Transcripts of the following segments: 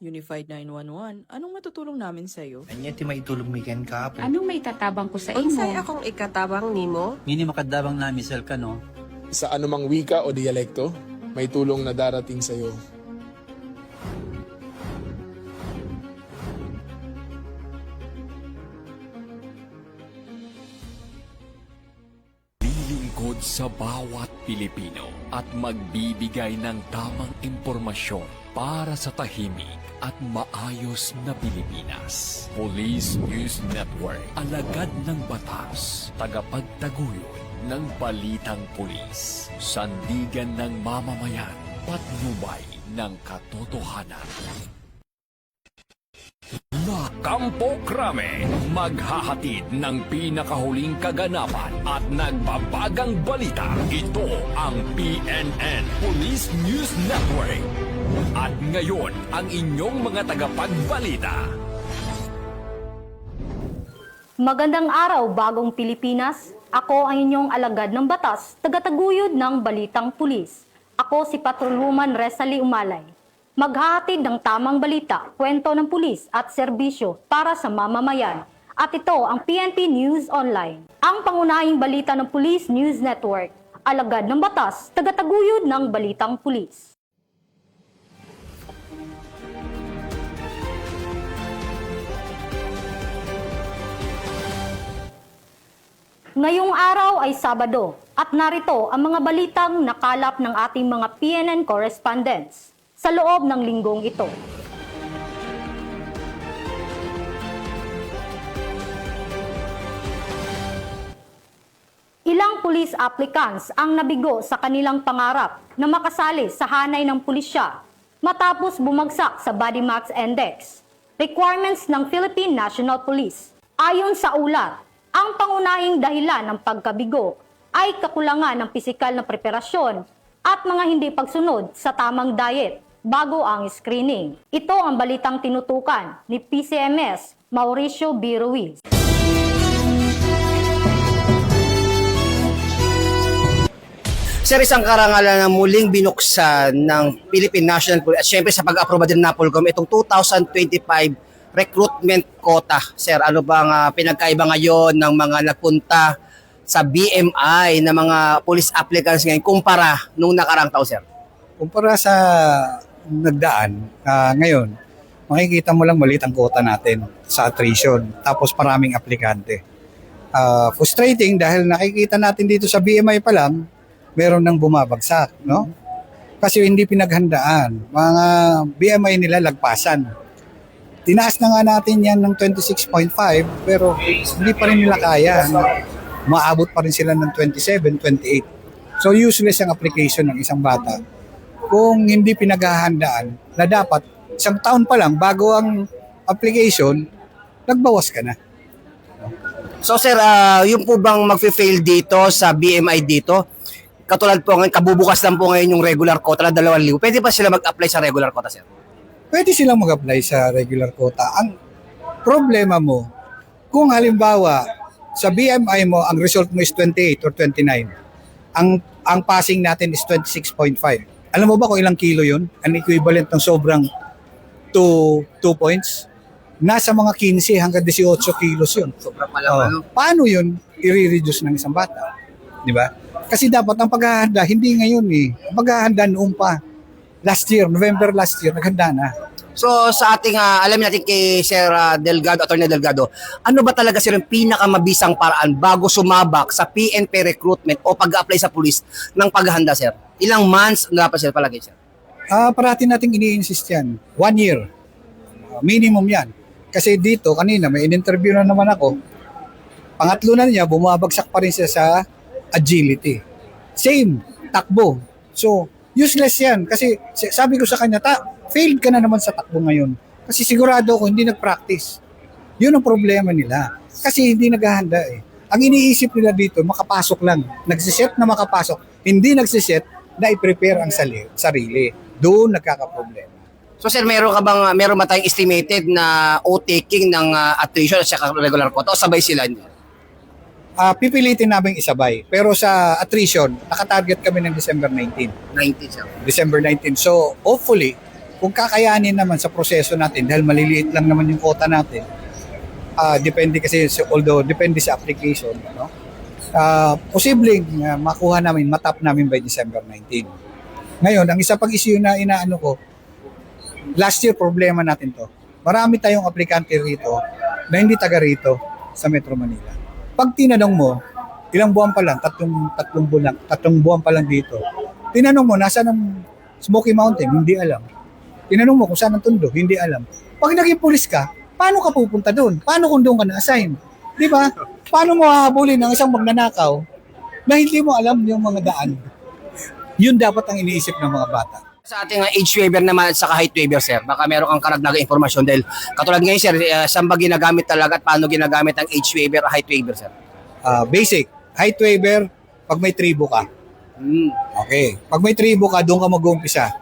Unified 911, anong matutulong namin sa'yo? Anya ti maitulog mi ken kapo. Anong may tatabang ko sa Unsay imo? akong ikatabang nimo? Ngini makadabang na misal ka no. Sa anumang wika o dialekto, may tulong na darating sa iyo. Lilingkod sa bawat Pilipino at magbibigay ng tamang impormasyon para sa tahimik at maayos na Pilipinas. Police News Network, alagad ng batas, tagapagtaguyod ng balitang pulis, sandigan ng mamamayan, patnubay ng katotohanan. La Campo Crame, maghahatid ng pinakahuling kaganapan at nagbabagang balita. Ito ang PNN Police News Network. At ngayon, ang inyong mga tagapagbalita. Magandang araw, bagong Pilipinas. Ako ang inyong alagad ng batas, tagataguyod ng balitang pulis. Ako si Patrolwoman Resalie Umalay. Maghahatid ng tamang balita, kwento ng pulis at serbisyo para sa mamamayan. At ito ang PNP News Online. Ang pangunahing balita ng Police News Network. Alagad ng batas, tagataguyod ng balitang pulis. Ngayong araw ay Sabado at narito ang mga balitang nakalap ng ating mga PNN correspondents sa loob ng linggong ito. Ilang police applicants ang nabigo sa kanilang pangarap na makasali sa hanay ng pulisya matapos bumagsak sa Body Mass Index, requirements ng Philippine National Police. Ayon sa ulat, ang pangunahing dahilan ng pagkabigo ay kakulangan ng pisikal na preparasyon at mga hindi pagsunod sa tamang diet bago ang screening. Ito ang balitang tinutukan ni PCMS Mauricio B. Ruiz. Sir, isang karangalan na muling binuksan ng Philippine National Police at syempre sa pag-aproba din ng NAPOLCOM itong 2025 recruitment quota. Sir, ano bang pinagkaiba ngayon ng mga nagpunta sa BMI na mga police applicants ngayon kumpara nung nakarang taon, sir? Kumpara sa nagdaan, ngayon, makikita mo lang maliit ang quota natin sa attrition. Tapos maraming aplikante. Frustrating dahil nakikita natin dito sa BMI pa lang, meron nang bumabagsak, no? Kasi hindi pinaghandaan. Mga BMI nila lagpasan. Tinaas na nga natin yan ng 26.5 pero hindi pa rin nila kaya. Maabot pa rin sila ng 27, 28. So useless ang application ng isang bata kung hindi pinaghahandaan na dapat isang taon pa lang bago ang application, nagbawas ka na. So sir, yung po bang magfe-fail dito sa BMI dito, katulad po ngayon, kabubukas lang po ngayon yung regular quota na 2,000, pwede pa sila mag-apply sa regular quota, sir? Pwede silang mag-apply sa regular quota. Ang problema mo, kung halimbawa sa BMI mo, ang result mo is 28 or 29, ang passing natin is 26.5. Alam mo ba kung ilang kilo yun? Ang equivalent ng sobrang 2 points? Nasa mga 15 hanggang 18 kilos yun. Sobrang pala. Paano yun i-reduce ng isang bata? Di ba? Kasi dapat ang paghahanda, hindi ngayon eh. Ang paghahanda noon pa. Last year, November last year, naghanda na. So sa ating, alam natin kay Sir Delgado, Atty. Delgado, ano ba talaga sir yung pinakamabisang paraan bago sumabak sa PNP recruitment o pag-apply sa police ng paghahanda, sir? Ilang months na dapat sir palagi, sir? Parati nating ini-insist yan. 1 year. Minimum yan. Kasi dito, kanina, may in-interview na naman ako. Pangatlo na niya, bumabagsak pa rin siya sa agility. Same, takbo. So, useless yan. Kasi sabi ko sa kanya, failed ka na naman sa takbo ngayon. Kasi sigurado ako, hindi nag-practice. Yun ang problema nila. Kasi hindi naghahanda eh. Ang iniisip nila dito, makapasok lang. Nagsiset na makapasok. Hindi nagsiset na i-prepare ang sarili. Doon nagkakaproblema. So sir, meron ba tayong estimated na o-taking ng attrition at saka regular quota o sabay sila niyo? Pipilitin namin isabay. Pero sa attrition, nakatarget kami ng December 19. 19, sir. December 19. So, hopefully, Kung kakayanin naman sa proseso natin, dahil maliliit lang naman yung quota natin, depende kasi, depende sa application, no? Posibleng makuha namin, matap namin by December 19. Ngayon, ang isa pang issue na inaano ko, last year problema natin to. Marami tayong aplikante rito na hindi taga rito sa Metro Manila. Pag tinanong mo, ilang buwan pa lang, tatlong buwan pa lang dito. Tinanong mo, nasaan ang Smoky Mountain? Hindi alam. Tinanong mo kung saan ang Tondo? Hindi alam. Pag naging pulis ka, paano ka pupunta doon? Paano kung doon ka na-assign? Di ba? Paano mo hahabulin ng isang magnanakaw na hindi mo alam yung mga daan? Yun dapat ang iniisip ng mga bata. Sa ating age waiver naman at saka height waiver, sir, baka meron kang karagdagang impormasyon dahil katulad ngayon, sir, saan ba ginagamit talaga at paano ginagamit ang age waiver o height waiver, sir? Basic, height waiver, pag may tribo ka. Okay. Pag may tribo ka, doon ka mag-uumpisa.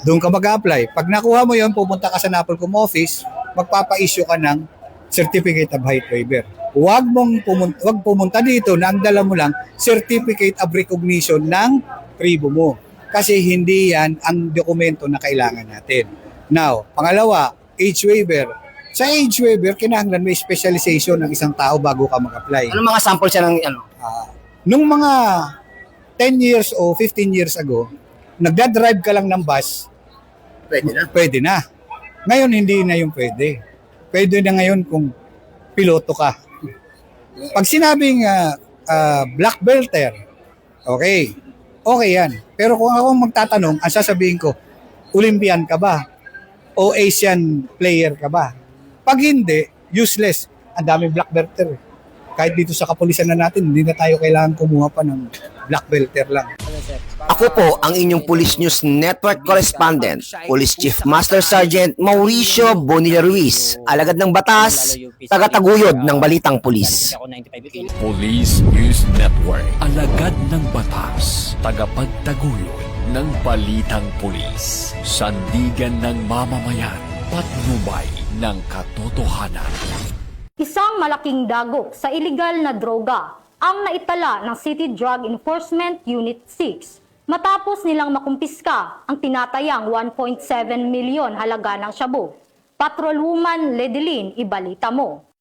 Doon ka mag-apply. Pag nakuha mo yon, pupunta ka sa NAPOLCOM office, magpapa-issue ka ng Certificate of Height Waiver. Huwag pumunta dito na ang dala mo lang Certificate of Recognition ng tribo mo. Kasi hindi yan ang dokumento na kailangan natin. Now, pangalawa, age waiver. Sa age waiver, kinahanglan may specialization ng isang tao bago ka mag-apply. Anong mga sample siya ng ano? Nung mga 10 years o 15 years ago, nagdadrive ka lang ng bus, Pwede na. pwede na. Ngayon, hindi na yung pwede. Pwede na ngayon kung piloto ka. Pag sinabing black belter, okay yan. Pero kung ako magtatanong, ang sasabihin ko, Olympian ka ba? O Asian player ka ba? Pag hindi, useless. Ang daming black belter. Kahit dito sa kapulisan na natin, hindi na tayo kailangan kumuha pa ng black belter lang. Ako po ang inyong Police News Network correspondent, Police Chief Master Sergeant Mauricio Bonilla Ruiz, alagad ng batas, tagataguyod ng balitang pulis. Police News Network, alagad ng batas, tagapagtaguyod ng balitang pulis, sandigan ng mamamayan, patnubay ng katotohanan. Isang malaking dagok sa iligal na droga ang naitala ng City Drug Enforcement Unit 6 matapos nilang makumpiska ang tinatayang 1.7 milyon halaga ng shabu. Patrolwoman Ledeline, ibalita mo.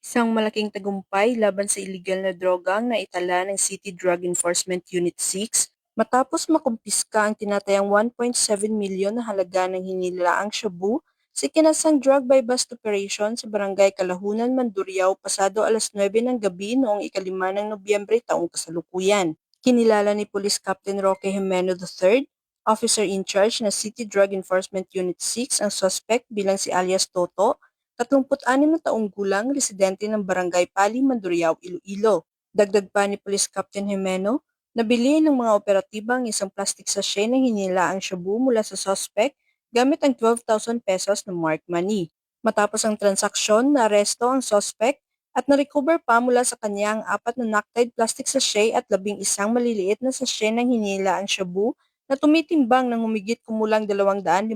Isang malaking tagumpay laban sa iligal na droga ang naitala ng City Drug Enforcement Unit 6 matapos makumpiska ang tinatayang 1.7 milyon na halaga ng hinilaang shabu sa ikinasang drug by bust operation sa Barangay Kalahunan, Mandurriao pasado alas 9 ng gabi noong 5 ng Nobyembre taong kasalukuyan. Kinilala ni Police Captain Roque Jimeno III, officer in charge na City Drug Enforcement Unit 6, ang suspect bilang si alias Toto, 36 na taong gulang, residente ng Barangay Pali, Mandurriao, Iloilo. Dagdag pa ni Police Captain Jimeno, nabili ng mga operatiba ang isang plastic sachet ng hinilaang shabu mula sa suspect gamit ang 12,000 pesos na marked money. Matapos ang transaksyon, naaresto ang suspect at na-recover pa mula sa kanya ang 4 na knock-tied plastic sachet at 11 maliliit na sachet ng hinilaang shabu na tumitimbang ng humigit kumulang 250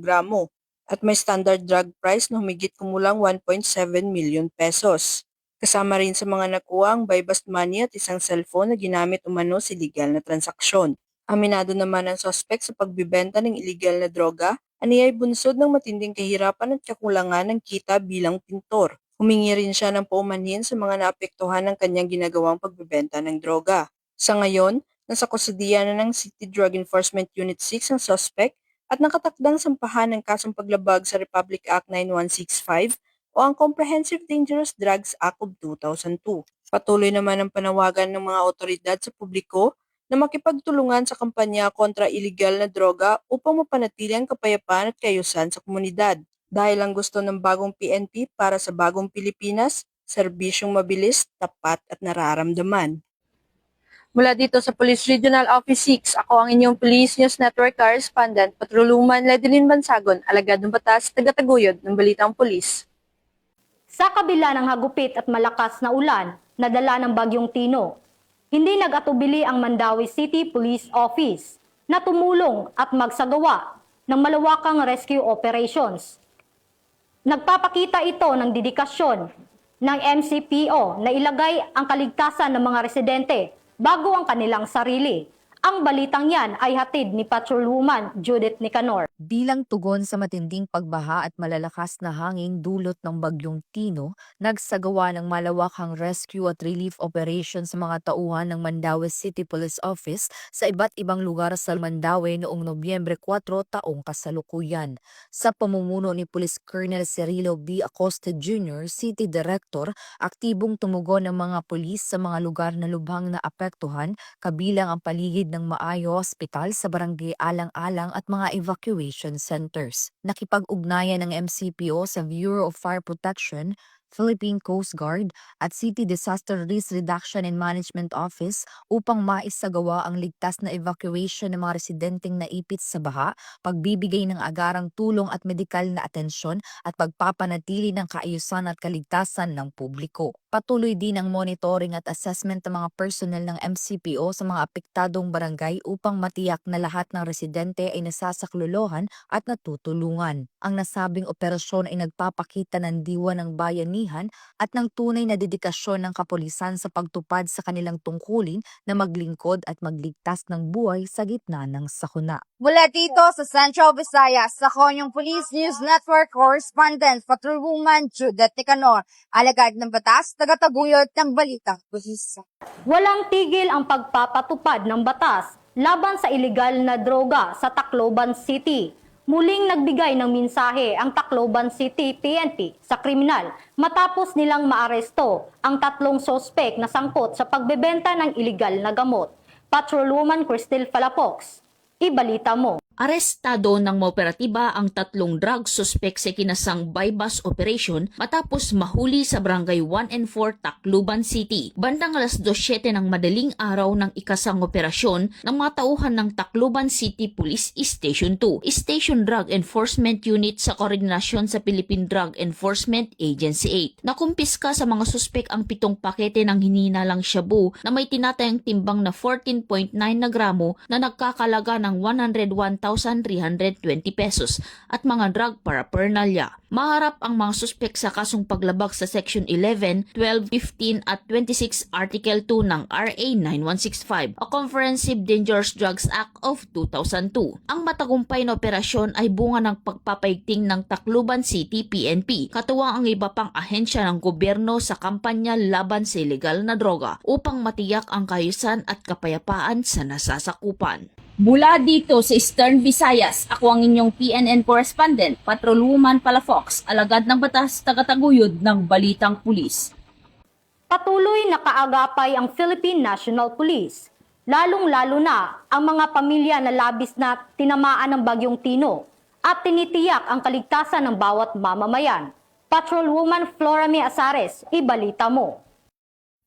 gramo at may standard drug price na humigit kumulang 1.7 million pesos. Kasama rin sa mga nakuha ang buy-bust money at isang cellphone na ginamit umano sa illegal na transaksyon. Aminado naman ang suspect sa pagbibenta ng illegal na droga, aniyay bunsod ng matinding kahirapan at kakulangan ng kita bilang pintor. Humingi rin siya ng paumanhin sa mga naapektuhan ng kanyang ginagawang pagbibenta ng droga. Sa ngayon, nasa kustudiya na ng City Drug Enforcement Unit 6 ang suspect at nakatakdang sampahan ng kasong paglabag sa Republic Act 9165 o ang Comprehensive Dangerous Drugs Act of 2002. Patuloy naman ang panawagan ng mga otoridad sa publiko na makipagtulungan sa kampanya kontra iligal na droga upang mapanatili ang kapayapaan at kaayusan sa komunidad. Dahil ang gusto ng bagong PNP para sa bagong Pilipinas, serbisyong mabilis, tapat at nararamdaman. Mula dito sa Police Regional Office 6, ako ang inyong Police News Network correspondent, Patrolwoman Ledeline Bansagon, alagad ng batas, tagataguyod ng balitang pulis. Sa kabila ng hagupit at malakas na ulan na dala ng Bagyong Tino, hindi nag-atubili ang Mandawi City Police Office na tumulong at magsagawa ng malawakang rescue operations. Nagpapakita ito ng dedikasyon ng MCPO na ilagay ang kaligtasan ng mga residente bago ang kanilang sarili Ang balitang yan ay hatid ni Patrolwoman Judith Nicanor. Bilang tugon sa matinding pagbaha at malalakas na hangin dulot ng Bagyong Tino, nagsagawa ng malawakang rescue at relief operation sa mga tauhan ng Mandaue City Police Office sa iba't ibang lugar sa Mandaue noong Nobyembre 4 taong kasalukuyan. Sa pamumuno ni Police Colonel Cirilo B. Acosta Jr., City Director, aktibong tumugon ng mga pulis sa mga lugar na lubhang naapektuhan, kabilang ang paligid ng Maayo Hospital sa Barangay Alang-Alang at mga evacuation centers. Nakipag-ugnayan ng MCPO sa Bureau of Fire Protection, Philippine Coast Guard at City Disaster Risk Reduction and Management Office upang maisagawa ang ligtas na evacuation ng mga residenteng naipit sa baha, pagbibigay ng agarang tulong at medikal na atensyon at pagpapanatili ng kaayusan at kaligtasan ng publiko. Patuloy din ang monitoring at assessment ng mga personnel ng MCPO sa mga apektadong barangay upang matiyak na lahat ng residente ay nasasaklolohan at natutulungan. Ang nasabing operasyon ay nagpapakita ng diwa ng bayanihan at ng tunay na dedikasyon ng kapulisan sa pagtupad sa kanilang tungkulin na maglingkod at magligtas ng buhay sa gitna ng sakuna. Mula dito sa Central Visayas, ako yung Police News Network Correspondent Patrolwoman Judith Nicanor, alagad ng batas, tagataguyod ng balitang pulis. Walang tigil ang pagpapatupad ng batas laban sa ilegal na droga sa Tacloban City. Muling nagbigay ng mensahe ang Tacloban City PNP sa kriminal matapos nilang maaresto ang 3 sospek na sangkot sa pagbebenta ng ilegal na gamot. Patrolwoman Cristel Palafox, ibalita mo. Arestado ng mooperatiba ang 3 drug suspect sa kinasang bypass operation matapos mahuli sa Barangay 1 and 4 Tacloban City. Bandang alas 2:07 ng madaling araw ng ikasang operasyon ng mga tauhan ng Tacloban City Police Station 2, Station Drug Enforcement Unit sa koordinasyon sa Philippine Drug Enforcement Agency 8. Nakumpiska sa mga suspek ang 7 pakete ng hininalang shabu na may tinatayang timbang na 14.9 na gramo na nagkakalaga ng 101,320 pesos at mga drug paraphernalia. Maharap ang mga suspek sa kasong paglabag sa Section 11, 12, 15 at 26 Article 2 ng RA 9165, a Comprehensive Dangerous Drugs Act of 2002. Ang matagumpay na operasyon ay bunga ng pagpapaigting ng Tacloban City PNP, katuwang ang iba pang ahensya ng gobyerno sa kampanya laban sa ilegal na droga upang matiyak ang kaayusan at kapayapaan sa nasasakupan. Mula dito sa Eastern Visayas, ako ang inyong PNN correspondent, Patrolwoman Palafox, alagad ng batas, tagataguyod ng balitang pulis. Patuloy na kaagapay ang Philippine National Police, lalong-lalo na ang mga pamilya na labis na tinamaan ng Bagyong Tino at tinitiyak ang kaligtasan ng bawat mamamayan. Patrolwoman Flora May Azares, ibalita mo.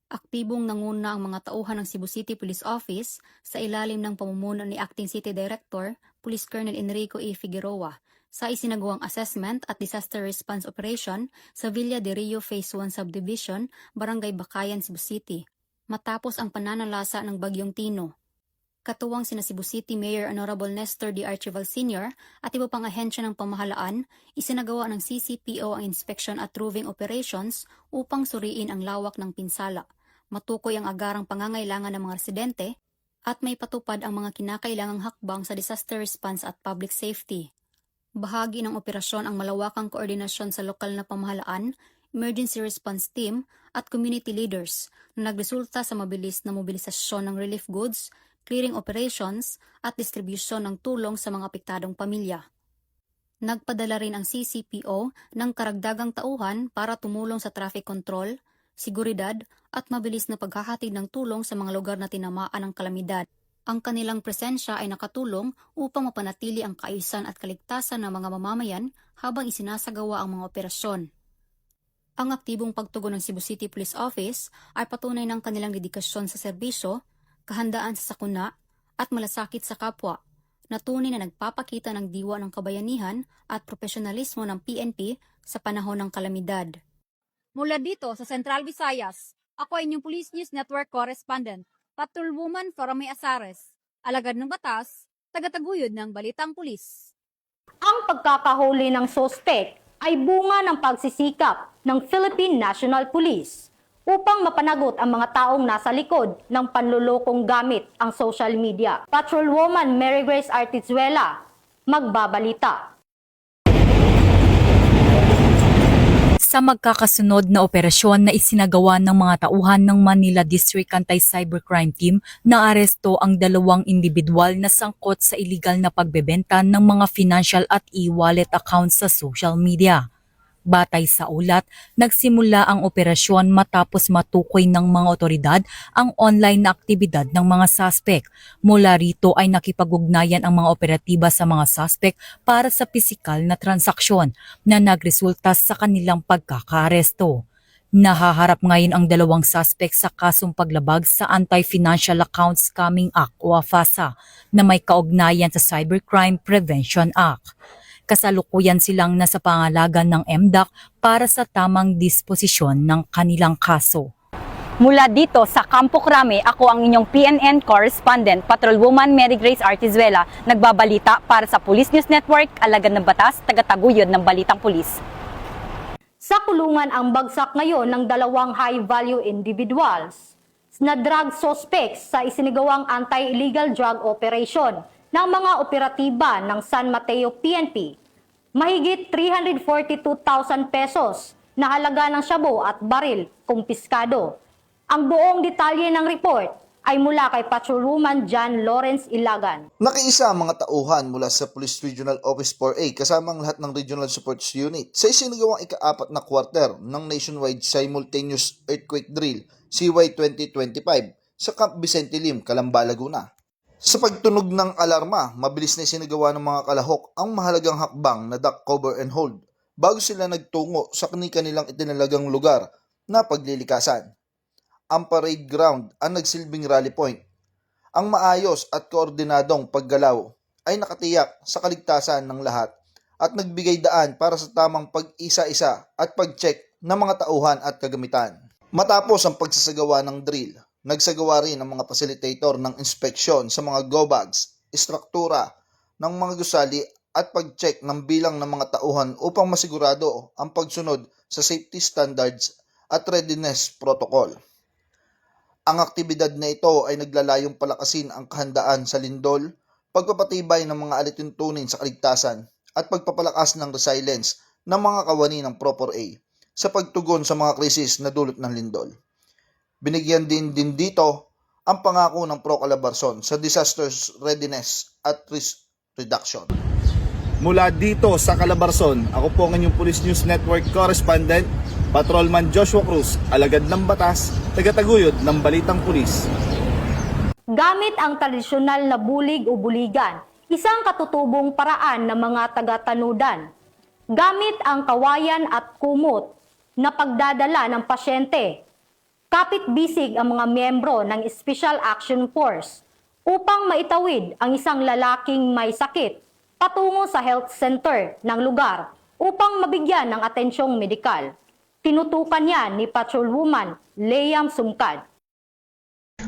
Aktibong nanguna ang mga tauhan ng Cebu City Police Office sa ilalim ng pamumuno ni Acting City Director, Police Colonel Enrico E. Figueroa, sa isinagawang assessment at disaster response operation sa Villa de Rio Phase 1 Subdivision, Barangay Bakayan, Cebu City, matapos ang pananalasa ng Bagyong Tino. Katuwang sina Cebu City Mayor Honorable Nestor D. Archival Sr. at iba pang ahensya ng pamahalaan, isinagawa ng CCPO ang inspection at roving operations upang suriin ang lawak ng pinsala, matukoy ang agarang pangangailangan ng mga residente, at may patupad ang mga kinakailangang hakbang sa disaster response at public safety. Bahagi ng operasyon ang malawakang koordinasyon sa lokal na pamahalaan, emergency response team, at community leaders na nagresulta sa mabilis na mobilisasyon ng relief goods, clearing operations, at distribusyon ng tulong sa mga apektadong pamilya. Nagpadala rin ang CCPO ng karagdagang tauhan para tumulong sa traffic control, seguridad, at mabilis na paghahatid ng tulong sa mga lugar na tinamaan ng kalamidad. Ang kanilang presensya ay nakatulong upang mapanatili ang kaayusan at kaligtasan ng mga mamamayan habang isinasagawa ang mga operasyon. Ang aktibong pagtugon ng Cebu City Police Office ay patunay ng kanilang dedikasyon sa serbisyo, kahandaan sa sakuna, at malasakit sa kapwa, na tunay na nagpapakita ng diwa ng kabayanihan at profesionalismo ng PNP sa panahon ng kalamidad. Mula dito sa Central Visayas, ako ay inyong Police News Network correspondent, Patrolwoman Flora May Azares, alagad ng batas, tagataguyod ng balitang pulis. Ang pagkakahuli ng sospek ay bunga ng pagsisikap ng Philippine National Police. upang mapanagot ang mga taong nasa likod ng panlulokong gamit ang social media. Patrolwoman Mary Grace Artizuela, magbabalita. Sa magkakasunod na operasyon na isinagawa ng mga tauhan ng Manila District Anti-Cybercrime Team, naaresto ang 2 individual na sangkot sa iligal na pagbebenta ng mga financial at e-wallet accounts sa social media. Batay sa ulat, nagsimula ang operasyon matapos matukoy ng mga otoridad ang online na aktibidad ng mga suspect. Mula rito ay nakipag-ugnayan ang mga operatiba sa mga suspect para sa pisikal na transaksyon na nagresulta sa kanilang pagkakaaresto. Nahaharap ngayon ang 2 suspect sa kasong paglabag sa Anti-Financial Accounts Scamming Act o AFASA na may kaugnayan sa Cybercrime Prevention Act. Kasalukuyan silang nasa pangalagan ng MDAC para sa tamang disposisyon ng kanilang kaso. Mula dito sa Campo Crame, ako ang inyong PNN correspondent, Patrolwoman Mary Grace Artizuela, nagbabalita para sa Police News Network, Alagad ng Batas, tagataguyod ng Balitang Pulis. Sa kulungan ang bagsak ngayon ng 2 high-value individuals na drug suspects sa isinagawang anti-illegal drug operation ng mga operatiba ng San Mateo PNP. Mahigit 342,000 pesos na halaga ng shabu at baril kumpiskado. Ang buong detalye ng report ay mula kay Patrolwoman John Lawrence Ilagan. Nakiisa ang mga tauhan mula sa Police Regional Office 4A kasama ang lahat ng Regional Support Unit sa isinagawang ika-4 na quarter ng Nationwide Simultaneous Earthquake Drill CY 2025 sa Camp Vicente Lim, Calamba, Laguna. Sa pagtunog ng alarma, mabilis na isinagawa ng mga kalahok ang mahalagang hakbang na duck cover and hold bago sila nagtungo sa kanilang itinalagang lugar na paglilikasan. Ang parade ground ang nagsilbing rally point. Ang maayos at koordinadong paggalaw ay nakatiyak sa kaligtasan ng lahat at nagbigay daan para sa tamang pag-isa-isa at pag-check ng mga tauhan at kagamitan. Matapos ang pagsasagawa ng drill, nagsagawa rin ang mga facilitator ng inspeksyon sa mga go bags, istruktura ng mga gusali at pag-check ng bilang ng mga tauhan upang masigurado ang pagsunod sa safety standards at readiness protocol. Ang aktibidad na ito ay naglalayong palakasin ang kahandaan sa lindol, pagpapatibay ng mga alituntunin sa kaligtasan at pagpapalakas ng resilience ng mga kawani ng Proper A sa pagtugon sa mga krisis na dulot ng lindol. Binigyan din dito ang pangako ng Pro Calabarzon sa disaster readiness at risk reduction. Mula dito sa Calabarzon, ako po ang inyong Police News Network correspondent, Patrolman Joshua Cruz, alagad ng batas, tagataguyod ng Balitang Pulis. Gamit ang tradisyonal na bulig o buligan, isang katutubong paraan ng mga taga-tanudan. Gamit ang kawayan at kumot na pagdadala ng pasyente, kapit-bisig ang mga miyembro ng Special Action Force upang maitawid ang isang lalaking may sakit patungo sa health center ng lugar upang mabigyan ng atensyong medikal. Tinutukan yan ni Patrolwoman Leam Sumkad.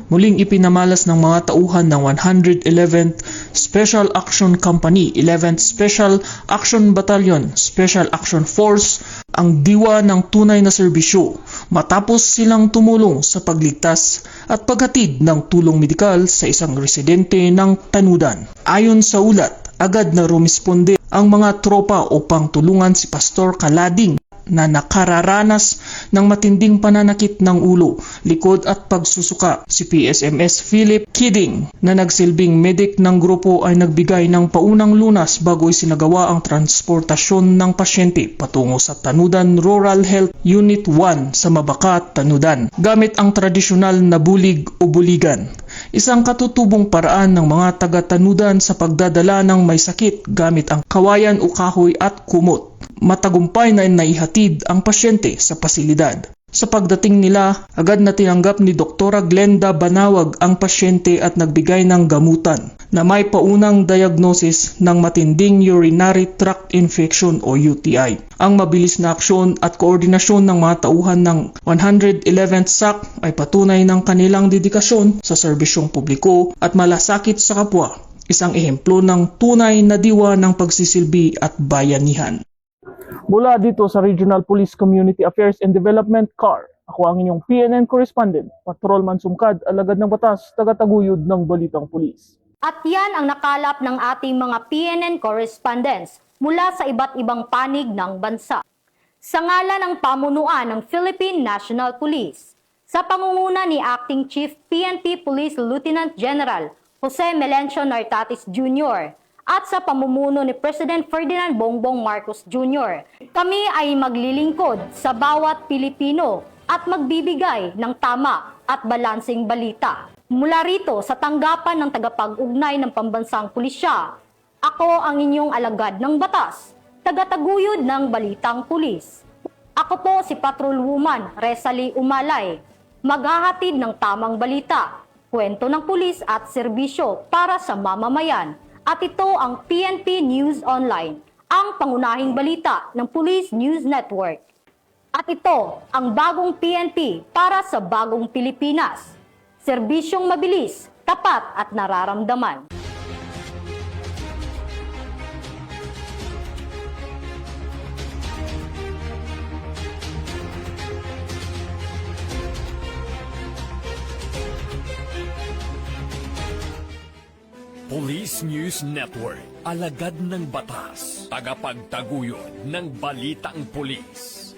Muling ipinamalas ng mga tauhan ng 111th Special Action Company, 11th Special Action Battalion, Special Action Force ang diwa ng tunay na serbisyo matapos silang tumulong sa pagligtas at paghatid ng tulong medikal sa isang residente ng Tanudan. Ayon sa ulat, agad na rumisponde ang mga tropa upang tulungan si Pastor Kalading na nakararanas ng matinding pananakit ng ulo, likod at pagsusuka. Si PSMS Philip Kidding na nagsilbing medic ng grupo ay nagbigay ng paunang lunas bago isinagawa ang transportasyon ng pasyente patungo sa Tanudan Rural Health Unit 1 sa Mabacat, Tanudan, gamit ang tradisyonal na bulig o buligan. Isang katutubong paraan ng mga taga-Tanudan sa pagdadala ng may sakit gamit ang kawayan o kahoy at kumot. Matagumpay na naihatid ang pasyente sa pasilidad. Sa pagdating nila, agad na tinanggap ni Dr. Glenda Banawag ang pasyente at nagbigay ng gamutan na may paunang diagnosis ng matinding urinary tract infection o UTI. Ang mabilis na aksyon at koordinasyon ng mga tauhan ng 111th SAC ay patunay ng kanilang dedikasyon sa serbisyong publiko at malasakit sa kapwa, isang ehemplo ng tunay na diwa ng pagsisilbi at bayanihan. Mula dito sa Regional Police Community Affairs and Development CAR, Ako ang inyong PNN correspondent, Patrolman Sumkad, alagad ng batas, tagataguyod ng Balitang Pulis. At yan ang nakalap ng ating mga PNN correspondents mula sa iba't ibang panig ng bansa. Sa ngalan ng pamunuan ng Philippine National Police, sa pangunguna ni Acting Chief PNP Police Lieutenant General Jose Melencio Nartatis Jr. at sa pamumuno ni President Ferdinand Bongbong Marcos Jr., kami ay maglilingkod sa bawat Pilipino at magbibigay ng tama at balansing balita. Mula rito sa tanggapan ng tagapag-ugnay ng pambansang pulisya, ako ang inyong alagad ng batas, tagataguyod ng Balitang Pulis. Ako po si Patrolwoman Resalie Umalay, maghahatid ng tamang balita, kwento ng pulis at serbisyo para sa mamamayan. At ito ang PNP News Online, ang pangunahing balita ng Police News Network. At ito ang bagong PNP para sa bagong Pilipinas. Serbisyong mabilis, tapat at nararamdaman. Police News Network, alagad ng batas, tagapagtaguyod ng Balitang Pulis.